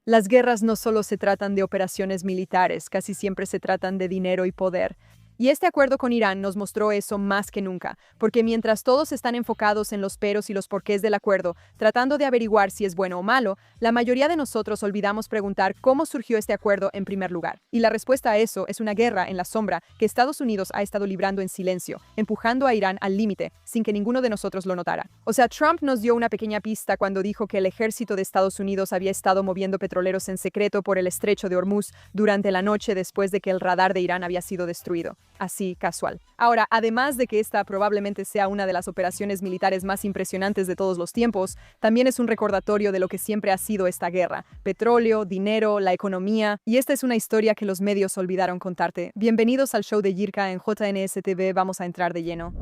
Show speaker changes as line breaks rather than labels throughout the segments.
Las guerras no solo se tratan de operaciones militares, casi siempre se tratan de dinero y poder. Y este acuerdo con Irán nos mostró eso más que nunca, porque mientras todos están enfocados en los peros y los porqués del acuerdo, tratando de averiguar si es bueno o malo, la mayoría de nosotros olvidamos preguntar cómo surgió este acuerdo en primer lugar. Y la respuesta a eso es una guerra en la sombra que Estados Unidos ha estado librando en silencio, empujando a Irán al límite, sin que ninguno de nosotros lo notara. O sea, Trump nos dio una pequeña pista cuando dijo que el ejército de Estados Unidos había estado moviendo petroleros en secreto por el estrecho de Hormuz durante la noche después de que el radar de Irán había sido destruido. Así, casual. Ahora, además de que esta probablemente sea una de las operaciones militares más impresionantes de todos los tiempos, también es un recordatorio de lo que siempre ha sido esta guerra: petróleo, dinero, la economía, y esta es una historia que los medios olvidaron contarte. Bienvenidos al show de Jirka en JNS TV, vamos a entrar de lleno.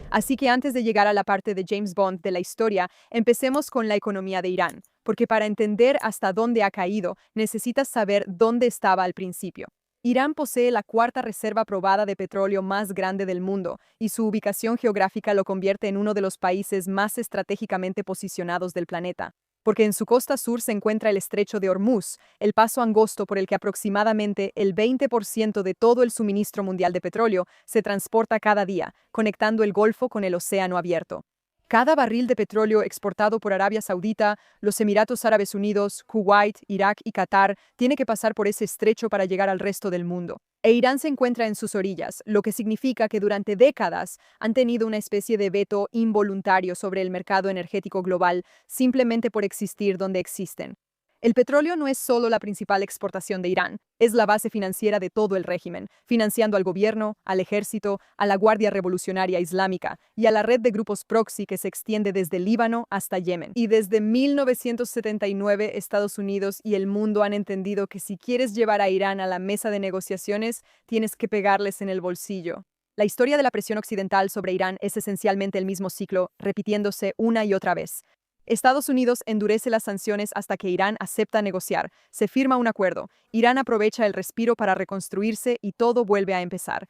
Así que antes de llegar a la parte de James Bond de la historia, empecemos con la economía de Irán, porque para entender hasta dónde ha caído, necesitas saber dónde estaba al principio. Irán posee la cuarta reserva probada de petróleo más grande del mundo, y su ubicación geográfica lo convierte en uno de los países más estratégicamente posicionados del planeta, porque en su costa sur se encuentra el estrecho de Hormuz, el paso angosto por el que aproximadamente el 20% de todo el suministro mundial de petróleo se transporta cada día, conectando el Golfo con el océano abierto. Cada barril de petróleo exportado por Arabia Saudita, los Emiratos Árabes Unidos, Kuwait, Irak y Qatar tiene que pasar por ese estrecho para llegar al resto del mundo. E Irán se encuentra en sus orillas, lo que significa que durante décadas han tenido una especie de veto involuntario sobre el mercado energético global simplemente por existir donde existen. El petróleo no es solo la principal exportación de Irán, es la base financiera de todo el régimen, financiando al gobierno, al ejército, a la Guardia Revolucionaria Islámica y a la red de grupos proxy que se extiende desde Líbano hasta Yemen. Y desde 1979, Estados Unidos y el mundo han entendido que si quieres llevar a Irán a la mesa de negociaciones, tienes que pegarles en el bolsillo. La historia de la presión occidental sobre Irán es esencialmente el mismo ciclo, repitiéndose una y otra vez. Estados Unidos endurece las sanciones hasta que Irán acepta negociar, se firma un acuerdo, Irán aprovecha el respiro para reconstruirse y todo vuelve a empezar.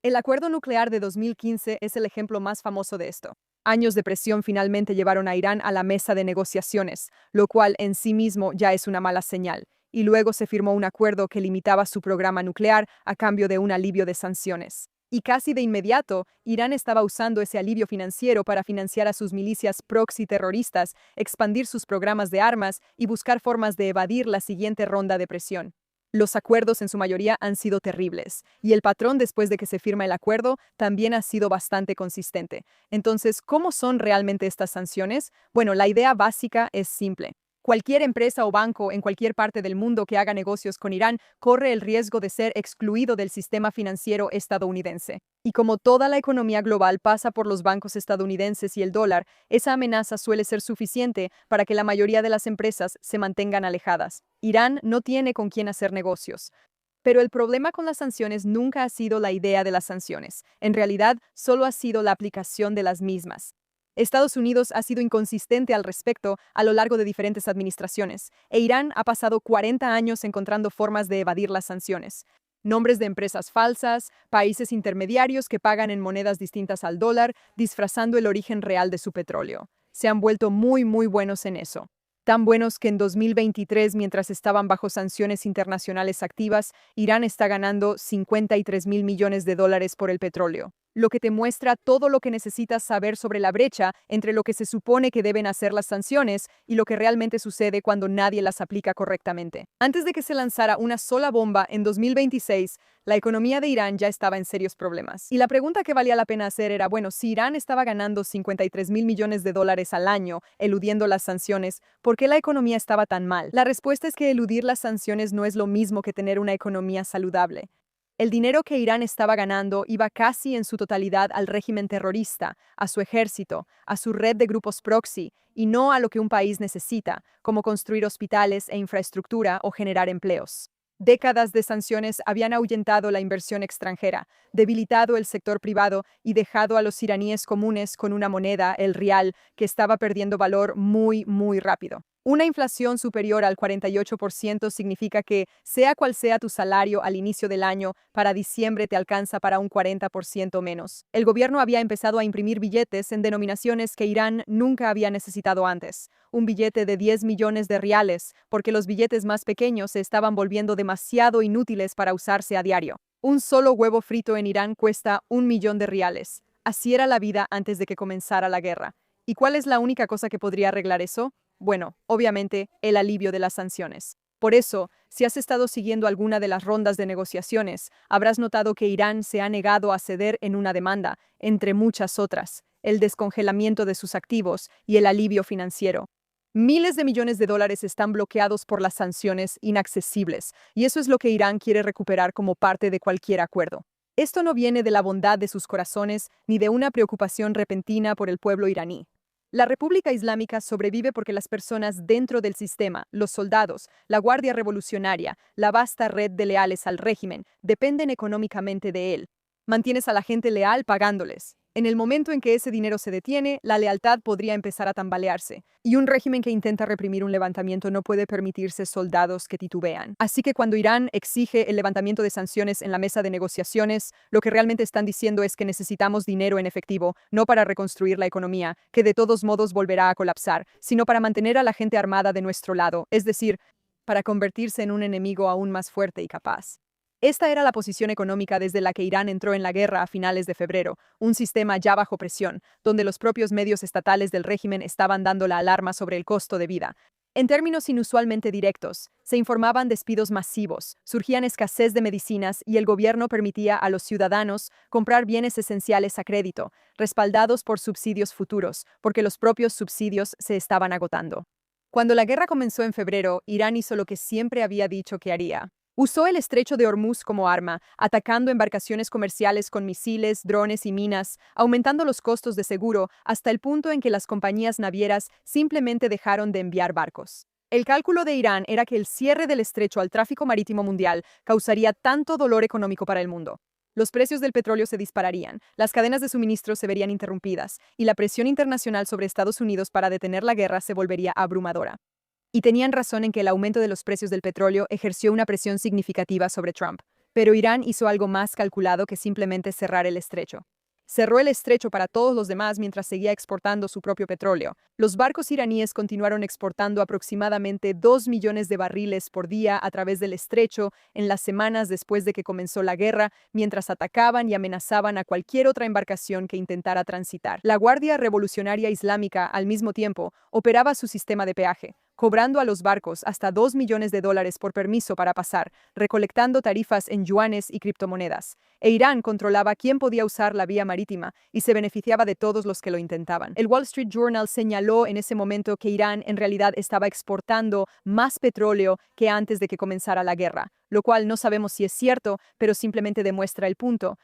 El acuerdo nuclear de 2015 es el ejemplo más famoso de esto. Años de presión finalmente llevaron a Irán a la mesa de negociaciones, lo cual en sí mismo ya es una mala señal, y luego se firmó un acuerdo que limitaba su programa nuclear a cambio de un alivio de sanciones. Y casi de inmediato, Irán estaba usando ese alivio financiero para financiar a sus milicias proxy terroristas, expandir sus programas de armas y buscar formas de evadir la siguiente ronda de presión. Los acuerdos en su mayoría han sido terribles, y el patrón después de que se firma el acuerdo también ha sido bastante consistente. Entonces, ¿cómo son realmente estas sanciones? Bueno, la idea básica es simple. Cualquier empresa o banco en cualquier parte del mundo que haga negocios con Irán corre el riesgo de ser excluido del sistema financiero estadounidense. Y como toda la economía global pasa por los bancos estadounidenses y el dólar, esa amenaza suele ser suficiente para que la mayoría de las empresas se mantengan alejadas. Irán no tiene con quién hacer negocios. Pero el problema con las sanciones nunca ha sido la idea de las sanciones. En realidad, solo ha sido la aplicación de las mismas. Estados Unidos ha sido inconsistente al respecto a lo largo de diferentes administraciones, e Irán ha pasado 40 años encontrando formas de evadir las sanciones. Nombres de empresas falsas, países intermediarios que pagan en monedas distintas al dólar, disfrazando el origen real de su petróleo. Se han vuelto muy buenos en eso. Tan buenos que en 2023, mientras estaban bajo sanciones internacionales activas, Irán está ganando 53.000 millones de dólares por el petróleo, lo que te muestra todo lo que necesitas saber sobre la brecha entre lo que se supone que deben hacer las sanciones y lo que realmente sucede cuando nadie las aplica correctamente. Antes de que se lanzara una sola bomba en 2026, la economía de Irán ya estaba en serios problemas. Y la pregunta que valía la pena hacer era, bueno, si Irán estaba ganando 53.000 millones de dólares al año eludiendo las sanciones, ¿por qué la economía estaba tan mal? La respuesta es que eludir las sanciones no es lo mismo que tener una economía saludable. El dinero que Irán estaba ganando iba casi en su totalidad al régimen terrorista, a su ejército, a su red de grupos proxy, y no a lo que un país necesita, como construir hospitales e infraestructura o generar empleos. Décadas de sanciones habían ahuyentado la inversión extranjera, debilitado el sector privado y dejado a los iraníes comunes con una moneda, el rial, que estaba perdiendo valor muy rápido. Una inflación superior al 48% significa que, sea cual sea tu salario al inicio del año, para diciembre te alcanza para un 40% menos. El gobierno había empezado a imprimir billetes en denominaciones que Irán nunca había necesitado antes. Un billete de 10 millones de riales, porque los billetes más pequeños se estaban volviendo demasiado inútiles para usarse a diario. Un solo huevo frito en Irán cuesta 1 millón de riales. Así era la vida antes de que comenzara la guerra. ¿Y cuál es la única cosa que podría arreglar eso? Bueno, obviamente, el alivio de las sanciones. Por eso, si has estado siguiendo alguna de las rondas de negociaciones, habrás notado que Irán se ha negado a ceder en una demanda, entre muchas otras, el descongelamiento de sus activos y el alivio financiero. Miles de millones de dólares están bloqueados por las sanciones inaccesibles, y eso es lo que Irán quiere recuperar como parte de cualquier acuerdo. Esto no viene de la bondad de sus corazones ni de una preocupación repentina por el pueblo iraní. La República Islámica sobrevive porque las personas dentro del sistema, los soldados, la Guardia Revolucionaria, la vasta red de leales al régimen, dependen económicamente de él. Mantienes a la gente leal pagándoles. En el momento en que ese dinero se detiene, la lealtad podría empezar a tambalearse, y un régimen que intenta reprimir un levantamiento no puede permitirse soldados que titubean. Así que cuando Irán exige el levantamiento de sanciones en la mesa de negociaciones, lo que realmente están diciendo es que necesitamos dinero en efectivo, no para reconstruir la economía, que de todos modos volverá a colapsar, sino para mantener a la gente armada de nuestro lado, es decir, para convertirse en un enemigo aún más fuerte y capaz. Esta era la posición económica desde la que Irán entró en la guerra a finales de febrero, un sistema ya bajo presión, donde los propios medios estatales del régimen estaban dando la alarma sobre el costo de vida. En términos inusualmente directos, se informaban despidos masivos, surgían escasez de medicinas y el gobierno permitía a los ciudadanos comprar bienes esenciales a crédito, respaldados por subsidios futuros, porque los propios subsidios se estaban agotando. Cuando la guerra comenzó en febrero, Irán hizo lo que siempre había dicho que haría. Usó el estrecho de Hormuz como arma, atacando embarcaciones comerciales con misiles, drones y minas, aumentando los costos de seguro hasta el punto en que las compañías navieras simplemente dejaron de enviar barcos. El cálculo de Irán era que el cierre del estrecho al tráfico marítimo mundial causaría tanto dolor económico para el mundo. Los precios del petróleo se dispararían, las cadenas de suministro se verían interrumpidas, y la presión internacional sobre Estados Unidos para detener la guerra se volvería abrumadora. Y tenían razón en que el aumento de los precios del petróleo ejerció una presión significativa sobre Trump. Pero Irán hizo algo más calculado que simplemente cerrar el estrecho. Cerró el estrecho para todos los demás mientras seguía exportando su propio petróleo. Los barcos iraníes continuaron exportando aproximadamente 2 millones de barriles por día a través del estrecho en las semanas después de que comenzó la guerra, mientras atacaban y amenazaban a cualquier otra embarcación que intentara transitar. La Guardia Revolucionaria Islámica, al mismo tiempo, operaba su sistema de peaje, cobrando a los barcos hasta 2 millones de dólares por permiso para pasar, recolectando tarifas en yuanes y criptomonedas. E Irán controlaba quién podía usar la vía marítima y se beneficiaba de todos los que lo intentaban. El Wall Street Journal señaló en ese momento que Irán en realidad estaba exportando más petróleo que antes de que comenzara la guerra, lo cual no sabemos si es cierto, pero simplemente demuestra el punto.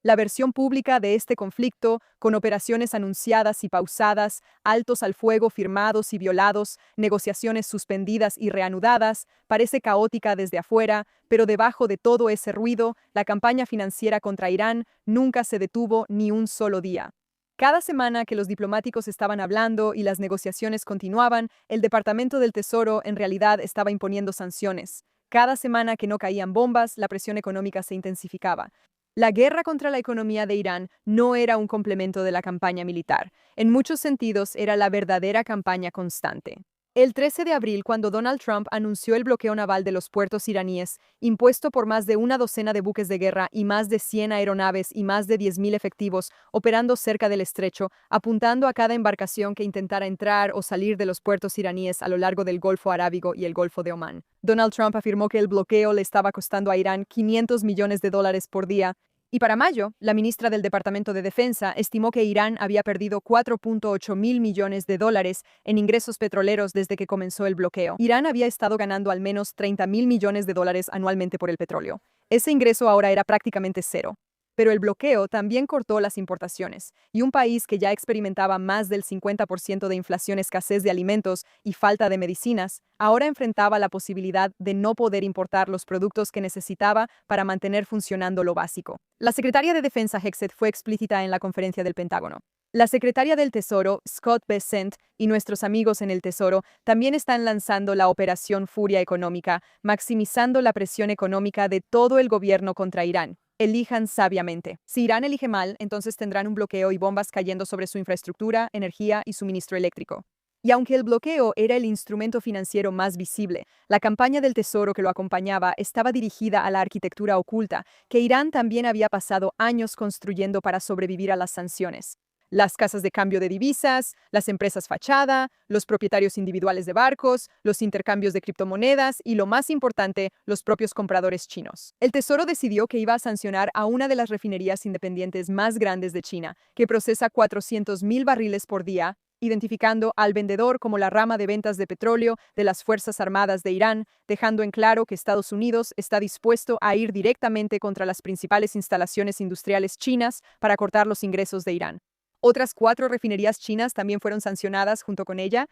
La versión pública de este conflicto, con operaciones anunciadas y pausadas, altos al fuego firmados y violados, negociaciones suspendidas y reanudadas, parece caótica desde afuera, pero debajo de todo ese ruido, la campaña financiera contra Irán nunca se detuvo ni un solo día. Cada semana que los diplomáticos estaban hablando y las negociaciones continuaban, el Departamento del Tesoro en realidad estaba imponiendo sanciones. Cada semana que no caían bombas, la presión económica se intensificaba. La guerra contra la economía de Irán no era un complemento de la campaña militar. En muchos sentidos, era la verdadera campaña constante. El 13 de abril, cuando Donald Trump anunció el bloqueo naval de los puertos iraníes, impuesto por más de una docena de buques de guerra y más de 100 aeronaves y más de 10.000 efectivos operando cerca del estrecho, apuntando a cada embarcación que intentara entrar o salir de los puertos iraníes a lo largo del Golfo Arábigo y el Golfo de Omán. Donald Trump afirmó que el bloqueo le estaba costando a Irán 500 millones de dólares por día. Y para mayo, la ministra del Departamento de Defensa estimó que Irán había perdido 4.8 mil millones de dólares en ingresos petroleros desde que comenzó el bloqueo. Irán había estado ganando al menos 30 mil millones de dólares anualmente por el petróleo. Ese ingreso ahora era prácticamente cero. Pero el bloqueo también cortó las importaciones, y un país que ya experimentaba más del 50% de inflación, escasez de alimentos y falta de medicinas, ahora enfrentaba la posibilidad de no poder importar los productos que necesitaba para mantener funcionando lo básico. La secretaria de Defensa Hegseth fue explícita en la conferencia del Pentágono. La secretaria del Tesoro, Scott Bessent, y nuestros amigos en el Tesoro también están lanzando la Operación Furia Económica, maximizando la presión económica de todo el gobierno contra Irán. Elijan sabiamente. Si Irán elige mal, entonces tendrán un bloqueo y bombas cayendo sobre su infraestructura, energía y suministro eléctrico. Y aunque el bloqueo era el instrumento financiero más visible, la campaña del Tesoro que lo acompañaba estaba dirigida a la arquitectura oculta, que Irán también había pasado años construyendo para sobrevivir a las sanciones. Las casas de cambio de divisas, las empresas fachada, los propietarios individuales de barcos, los intercambios de criptomonedas y, lo más importante, los propios compradores chinos. El Tesoro decidió que iba a sancionar a una de las refinerías independientes más grandes de China, que procesa 400,000 barriles por día, identificando al vendedor como la rama de ventas de petróleo de las Fuerzas Armadas de Irán, dejando en claro que Estados Unidos está dispuesto a ir directamente contra las principales instalaciones industriales chinas para cortar los ingresos de Irán. Otras 4 refinerías chinas también fueron sancionadas junto con ella.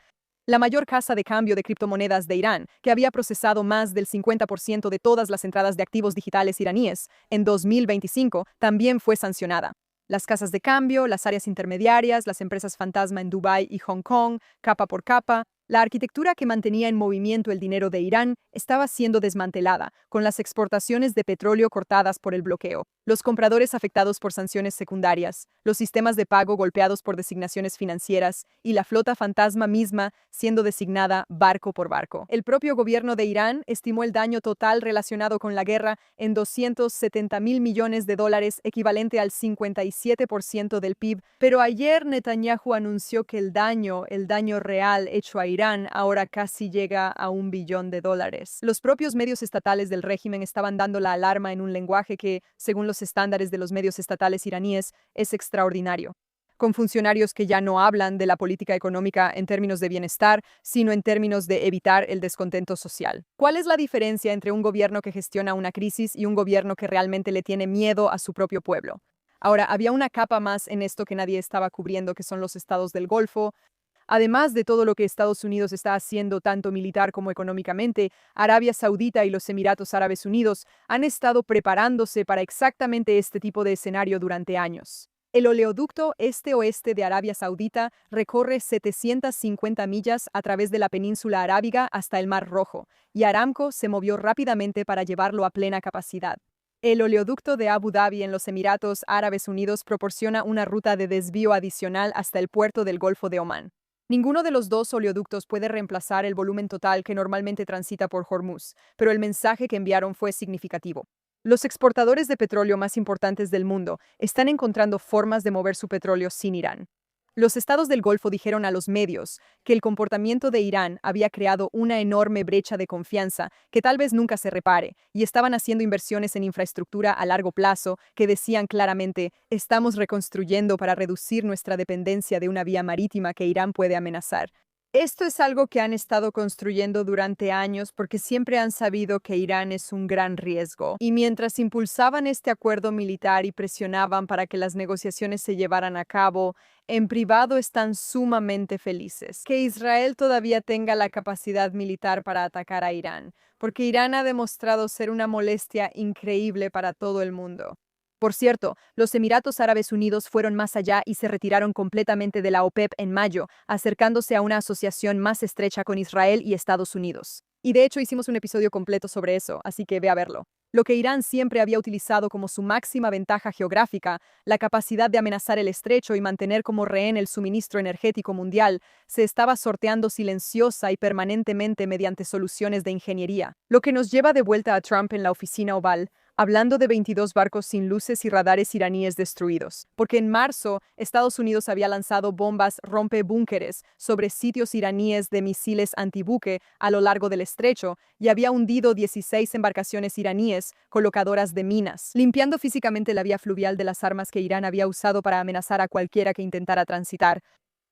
La mayor casa de cambio de criptomonedas de Irán, que había procesado más del 50% de todas las entradas de activos digitales iraníes en 2025, también fue sancionada. Las casas de cambio, las áreas intermediarias, las empresas fantasma en Dubái y Hong Kong, capa por capa. La arquitectura que mantenía en movimiento el dinero de Irán estaba siendo desmantelada, con las exportaciones de petróleo cortadas por el bloqueo, los compradores afectados por sanciones secundarias, los sistemas de pago golpeados por designaciones financieras y la flota fantasma misma siendo designada barco por barco. El propio gobierno de Irán estimó el daño total relacionado con la guerra en $270,000 millones, equivalente al 57% del PIB, pero ayer Netanyahu anunció que el daño real hecho a Irán ahora casi llega a $1 billón. Los propios medios estatales del régimen estaban dando la alarma en un lenguaje que, según los estándares de los medios estatales iraníes, es extraordinario, con funcionarios que ya no hablan de la política económica en términos de bienestar, sino en términos de evitar el descontento social. ¿Cuál es la diferencia entre un gobierno que gestiona una crisis y un gobierno que realmente le tiene miedo a su propio pueblo? Ahora, había una capa más en esto que nadie estaba cubriendo, que son los estados del Golfo. Además de todo lo que Estados Unidos está haciendo tanto militar como económicamente, Arabia Saudita y los Emiratos Árabes Unidos han estado preparándose para exactamente este tipo de escenario durante años. El oleoducto este-oeste de Arabia Saudita recorre 750 millas a través de la península arábiga hasta el Mar Rojo, y Aramco se movió rápidamente para llevarlo a plena capacidad. El oleoducto de Abu Dhabi en los Emiratos Árabes Unidos proporciona una ruta de desvío adicional hasta el puerto del Golfo de Omán. Ninguno de los dos oleoductos puede reemplazar el volumen total que normalmente transita por Hormuz, pero el mensaje que enviaron fue significativo. Los exportadores de petróleo más importantes del mundo están encontrando formas de mover su petróleo sin Irán. Los estados del Golfo dijeron a los medios que el comportamiento de Irán había creado una enorme brecha de confianza que tal vez nunca se repare, y estaban haciendo inversiones en infraestructura a largo plazo que decían claramente: estamos reconstruyendo para reducir nuestra dependencia de una vía marítima que Irán puede amenazar. Esto es algo que han estado construyendo durante años porque siempre han sabido que Irán es un gran riesgo. Y mientras impulsaban este acuerdo militar y presionaban para que las negociaciones se llevaran a cabo, en privado están sumamente felices que Israel todavía tenga la capacidad militar para atacar a Irán, porque Irán ha demostrado ser una molestia increíble para todo el mundo. Por cierto, los Emiratos Árabes Unidos fueron más allá y se retiraron completamente de la OPEP en mayo, acercándose a una asociación más estrecha con Israel y Estados Unidos. Y de hecho hicimos un episodio completo sobre eso, así que ve a verlo. Lo que Irán siempre había utilizado como su máxima ventaja geográfica, la capacidad de amenazar el estrecho y mantener como rehén el suministro energético mundial, se estaba sorteando silenciosa y permanentemente mediante soluciones de ingeniería. Lo que nos lleva de vuelta a Trump en la oficina oval, hablando de 22 barcos sin luces y radares iraníes destruidos, porque en marzo Estados Unidos había lanzado bombas rompebúnkeres sobre sitios iraníes de misiles antibuque a lo largo del estrecho y había hundido 16 embarcaciones iraníes colocadoras de minas, limpiando físicamente la vía fluvial de las armas que Irán había usado para amenazar a cualquiera que intentara transitar.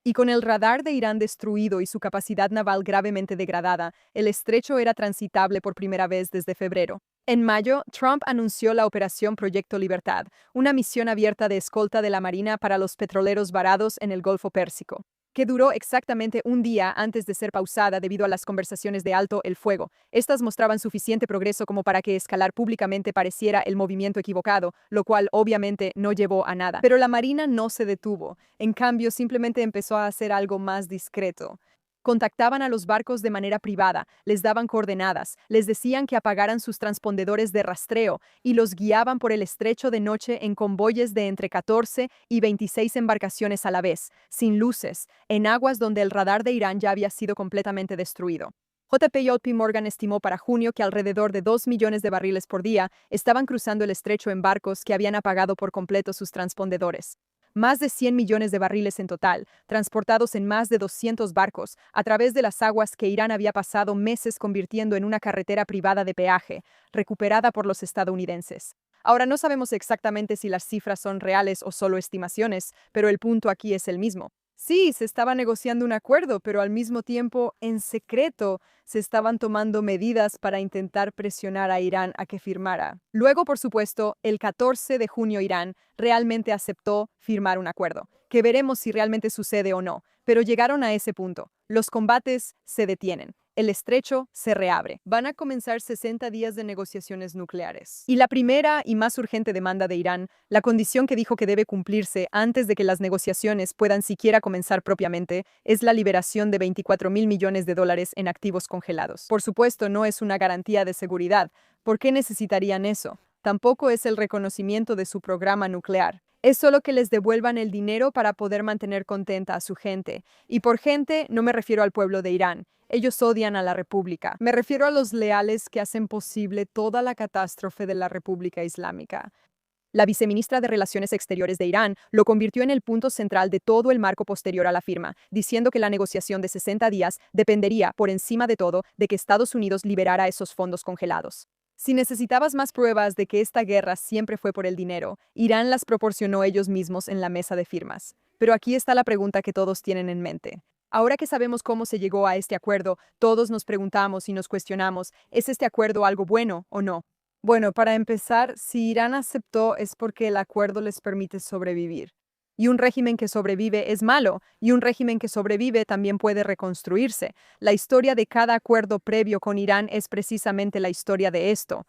Y con el radar de Irán destruido y su capacidad naval gravemente degradada, el estrecho era transitable por primera vez desde febrero. En mayo, Trump anunció la Operación Proyecto Libertad, una misión abierta de escolta de la Marina para los petroleros varados en el Golfo Pérsico. que duró exactamente un día antes de ser pausada debido a las conversaciones de alto el fuego. Estas mostraban suficiente progreso como para que escalar públicamente pareciera el movimiento equivocado, lo cual obviamente no llevó a nada. Pero la Marina no se detuvo. En cambio, simplemente empezó a hacer algo más discreto. Contactaban a los barcos de manera privada, les daban coordenadas, les decían que apagaran sus transpondedores de rastreo y los guiaban por el estrecho de noche en convoyes de entre 14 y 26 embarcaciones a la vez, sin luces, en aguas donde el radar de Irán ya había sido completamente destruido. JP Morgan estimó para junio que alrededor de 2 millones de barriles por día estaban cruzando el estrecho en barcos que habían apagado por completo sus transpondedores. Más de 100 millones de barriles en total, transportados en más de 200 barcos, a través de las aguas que Irán había pasado meses convirtiendo en una carretera privada de peaje, recuperada por los estadounidenses. Ahora no sabemos exactamente si las cifras son reales o solo estimaciones, pero el punto aquí es el mismo. Sí, se estaba negociando un acuerdo, pero al mismo tiempo, en secreto, se estaban tomando medidas para intentar presionar a Irán a que firmara. Luego, por supuesto, el 14 de junio Irán realmente aceptó firmar un acuerdo, que veremos si realmente sucede o no, pero llegaron a ese punto. Los combates se detienen. El estrecho se reabre. Van a comenzar 60 días de negociaciones nucleares. Y la primera y más urgente demanda de Irán, la condición que dijo que debe cumplirse antes de que las negociaciones puedan siquiera comenzar propiamente, es la liberación de 24.000 millones de dólares en activos congelados. Por supuesto, no es una garantía de seguridad. ¿Por qué necesitarían eso? Tampoco es el reconocimiento de su programa nuclear. Es solo que les devuelvan el dinero para poder mantener contenta a su gente. Y por gente no me refiero al pueblo de Irán. Ellos odian a la República. Me refiero a los leales que hacen posible toda la catástrofe de la República Islámica. La viceministra de Relaciones Exteriores de Irán lo convirtió en el punto central de todo el marco posterior a la firma, diciendo que la negociación de 60 días dependería, por encima de todo, de que Estados Unidos liberara esos fondos congelados. Si necesitabas más pruebas de que esta guerra siempre fue por el dinero, Irán las proporcionó ellos mismos en la mesa de firmas. Pero aquí está la pregunta que todos tienen en mente. Ahora que sabemos cómo se llegó a este acuerdo, todos nos preguntamos y nos cuestionamos, ¿es este acuerdo algo bueno o no? Bueno, para empezar, si Irán aceptó es porque el acuerdo les permite sobrevivir. Y un régimen que sobrevive es malo, y un régimen que sobrevive también puede reconstruirse. La historia de cada acuerdo previo con Irán es precisamente la historia de esto.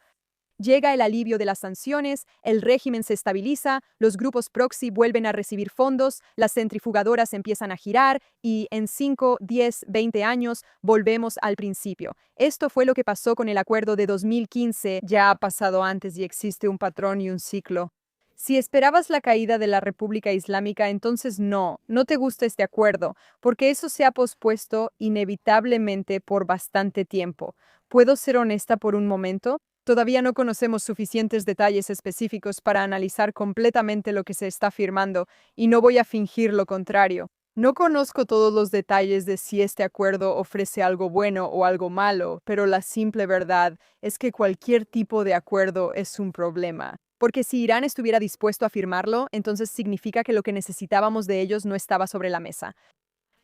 Llega el alivio de las sanciones, el régimen se estabiliza, los grupos proxy vuelven a recibir fondos, las centrifugadoras empiezan a girar y en 5, 10, 20 años volvemos al principio. Esto fue lo que pasó con el acuerdo de 2015, ya ha pasado antes y existe un patrón y un ciclo. Si esperabas la caída de la República Islámica, entonces no te gusta este acuerdo, porque eso se ha pospuesto inevitablemente por bastante tiempo. ¿Puedo ser honesta por un momento? Todavía no conocemos suficientes detalles específicos para analizar completamente lo que se está firmando, y no voy a fingir lo contrario. No conozco todos los detalles de si este acuerdo ofrece algo bueno o algo malo, pero la simple verdad es que cualquier tipo de acuerdo es un problema. Porque si Irán estuviera dispuesto a firmarlo, entonces significa que lo que necesitábamos de ellos no estaba sobre la mesa.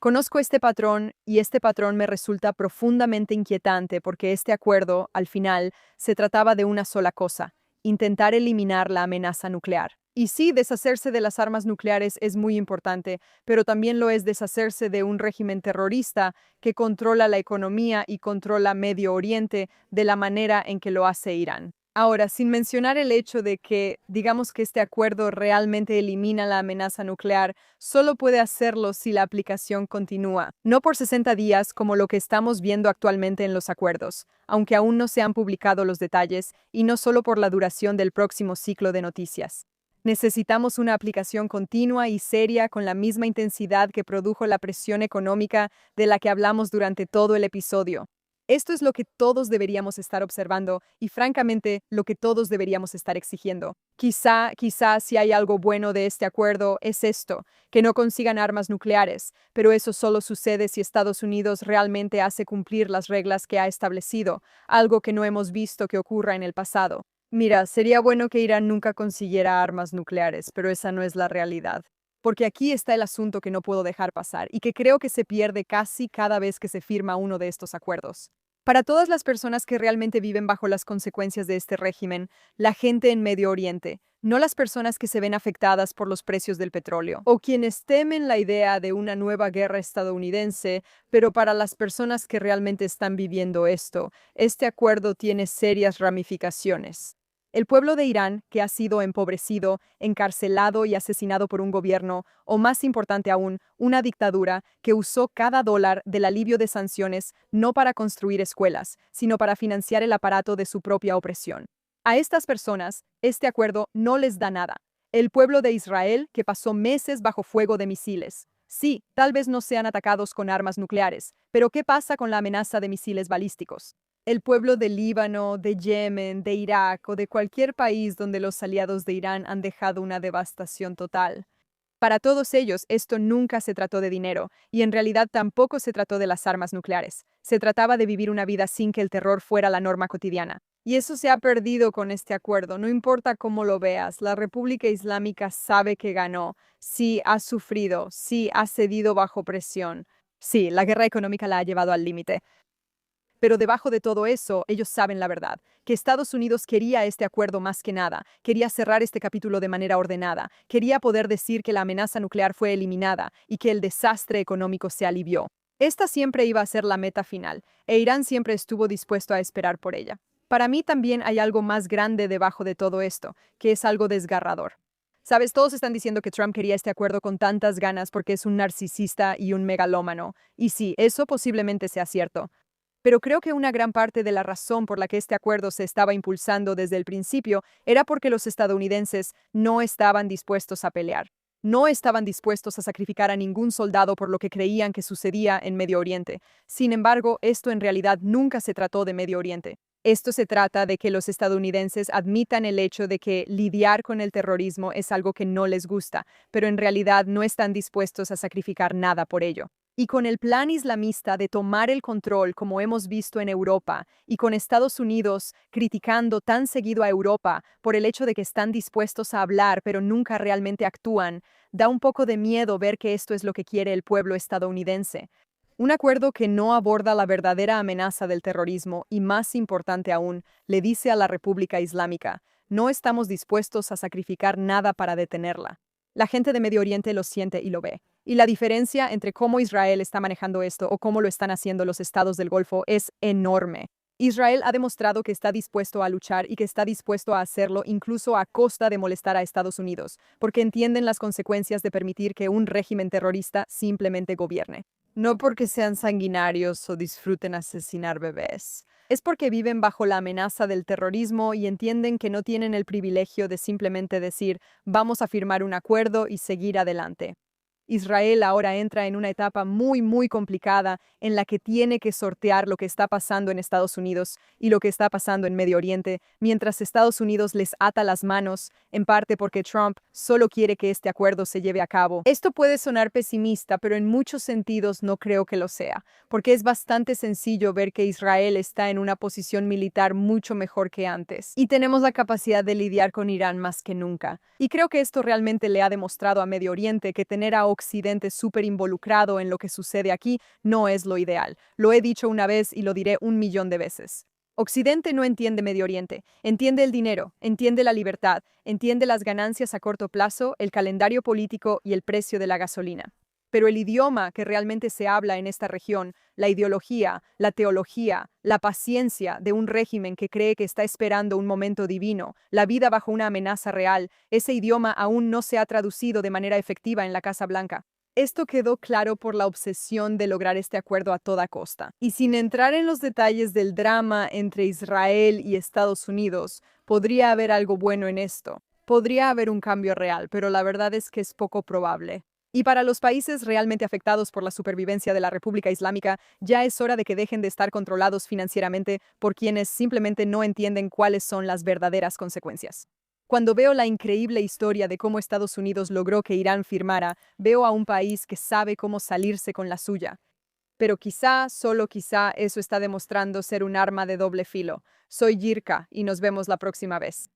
Conozco este patrón y este patrón me resulta profundamente inquietante porque este acuerdo, al final, se trataba de una sola cosa: intentar eliminar la amenaza nuclear. Y sí, deshacerse de las armas nucleares es muy importante, pero también lo es deshacerse de un régimen terrorista que controla la economía y controla Medio Oriente de la manera en que lo hace Irán. Ahora, sin mencionar el hecho de que, digamos que este acuerdo realmente elimina la amenaza nuclear, solo puede hacerlo si la aplicación continúa, no por 60 días como lo que estamos viendo actualmente en los acuerdos, aunque aún no se han publicado los detalles, y no solo por la duración del próximo ciclo de noticias. Necesitamos una aplicación continua y seria con la misma intensidad que produjo la presión económica de la que hablamos durante todo el episodio. Esto es lo que todos deberíamos estar observando y, francamente, lo que todos deberíamos estar exigiendo. Quizá si hay algo bueno de este acuerdo es esto, que no consigan armas nucleares, pero eso solo sucede si Estados Unidos realmente hace cumplir las reglas que ha establecido, algo que no hemos visto que ocurra en el pasado. Mira, sería bueno que Irán nunca consiguiera armas nucleares, pero esa no es la realidad. Porque aquí está el asunto que no puedo dejar pasar y que creo que se pierde casi cada vez que se firma uno de estos acuerdos. Para todas las personas que realmente viven bajo las consecuencias de este régimen, la gente en Medio Oriente, no las personas que se ven afectadas por los precios del petróleo, o quienes temen la idea de una nueva guerra estadounidense, pero para las personas que realmente están viviendo esto, este acuerdo tiene serias ramificaciones. El pueblo de Irán, que ha sido empobrecido, encarcelado y asesinado por un gobierno, o más importante aún, una dictadura que usó cada dólar del alivio de sanciones no para construir escuelas, sino para financiar el aparato de su propia opresión. A estas personas, este acuerdo no les da nada. El pueblo de Israel, que pasó meses bajo fuego de misiles. Sí, tal vez no sean atacados con armas nucleares, pero ¿qué pasa con la amenaza de misiles balísticos? El pueblo de Líbano, de Yemen, de Irak o de cualquier país donde los aliados de Irán han dejado una devastación total. Para todos ellos, esto nunca se trató de dinero, y en realidad tampoco se trató de las armas nucleares. Se trataba de vivir una vida sin que el terror fuera la norma cotidiana. Y eso se ha perdido con este acuerdo, no importa cómo lo veas. La República Islámica sabe que ganó. Sí, ha sufrido. Sí, ha cedido bajo presión. Sí, la guerra económica la ha llevado al límite. Pero debajo de todo eso, ellos saben la verdad, que Estados Unidos quería este acuerdo más que nada, quería cerrar este capítulo de manera ordenada, quería poder decir que la amenaza nuclear fue eliminada y que el desastre económico se alivió. Esta siempre iba a ser la meta final, e Irán siempre estuvo dispuesto a esperar por ella. Para mí también hay algo más grande debajo de todo esto, que es algo desgarrador. Sabes, todos están diciendo que Trump quería este acuerdo con tantas ganas porque es un narcisista y un megalómano. Y sí, eso posiblemente sea cierto. Pero creo que una gran parte de la razón por la que este acuerdo se estaba impulsando desde el principio era porque los estadounidenses no estaban dispuestos a pelear. No estaban dispuestos a sacrificar a ningún soldado por lo que creían que sucedía en Medio Oriente. Sin embargo, esto en realidad nunca se trató de Medio Oriente. Esto se trata de que los estadounidenses admitan el hecho de que lidiar con el terrorismo es algo que no les gusta, pero en realidad no están dispuestos a sacrificar nada por ello. Y con el plan islamista de tomar el control, como hemos visto en Europa, y con Estados Unidos criticando tan seguido a Europa por el hecho de que están dispuestos a hablar pero nunca realmente actúan, da un poco de miedo ver que esto es lo que quiere el pueblo estadounidense. Un acuerdo que no aborda la verdadera amenaza del terrorismo y, más importante aún, le dice a la República Islámica, no estamos dispuestos a sacrificar nada para detenerla. La gente de Medio Oriente lo siente y lo ve. Y la diferencia entre cómo Israel está manejando esto o cómo lo están haciendo los estados del Golfo es enorme. Israel ha demostrado que está dispuesto a luchar y que está dispuesto a hacerlo incluso a costa de molestar a Estados Unidos, porque entienden las consecuencias de permitir que un régimen terrorista simplemente gobierne. No porque sean sanguinarios o disfruten asesinar bebés. Es porque viven bajo la amenaza del terrorismo y entienden que no tienen el privilegio de simplemente decir, vamos a firmar un acuerdo y seguir adelante. Israel ahora entra en una etapa muy complicada en la que tiene que sortear lo que está pasando en Estados Unidos y lo que está pasando en Medio Oriente, mientras Estados Unidos les ata las manos, en parte porque Trump solo quiere que este acuerdo se lleve a cabo. Esto puede sonar pesimista, pero en muchos sentidos no creo que lo sea, porque es bastante sencillo ver que Israel está en una posición militar mucho mejor que antes, y tenemos la capacidad de lidiar con Irán más que nunca. Y creo que esto realmente le ha demostrado a Medio Oriente que tener a Occidente súper involucrado en lo que sucede aquí no es lo ideal. Lo he dicho una vez y lo diré 1.000.000 de veces. Occidente no entiende Medio Oriente, entiende el dinero, entiende la libertad, entiende las ganancias a corto plazo, el calendario político y el precio de la gasolina. Pero el idioma que realmente se habla en esta región, la ideología, la teología, la paciencia de un régimen que cree que está esperando un momento divino, la vida bajo una amenaza real, ese idioma aún no se ha traducido de manera efectiva en la Casa Blanca. Esto quedó claro por la obsesión de lograr este acuerdo a toda costa. Y sin entrar en los detalles del drama entre Israel y Estados Unidos, podría haber algo bueno en esto. Podría haber un cambio real, pero la verdad es que es poco probable. Y para los países realmente afectados por la supervivencia de la República Islámica, ya es hora de que dejen de estar controlados financieramente por quienes simplemente no entienden cuáles son las verdaderas consecuencias. Cuando veo la increíble historia de cómo Estados Unidos logró que Irán firmara, veo a un país que sabe cómo salirse con la suya. Pero quizá, solo quizá, eso está demostrando ser un arma de doble filo. Soy Yirka y nos vemos la próxima vez.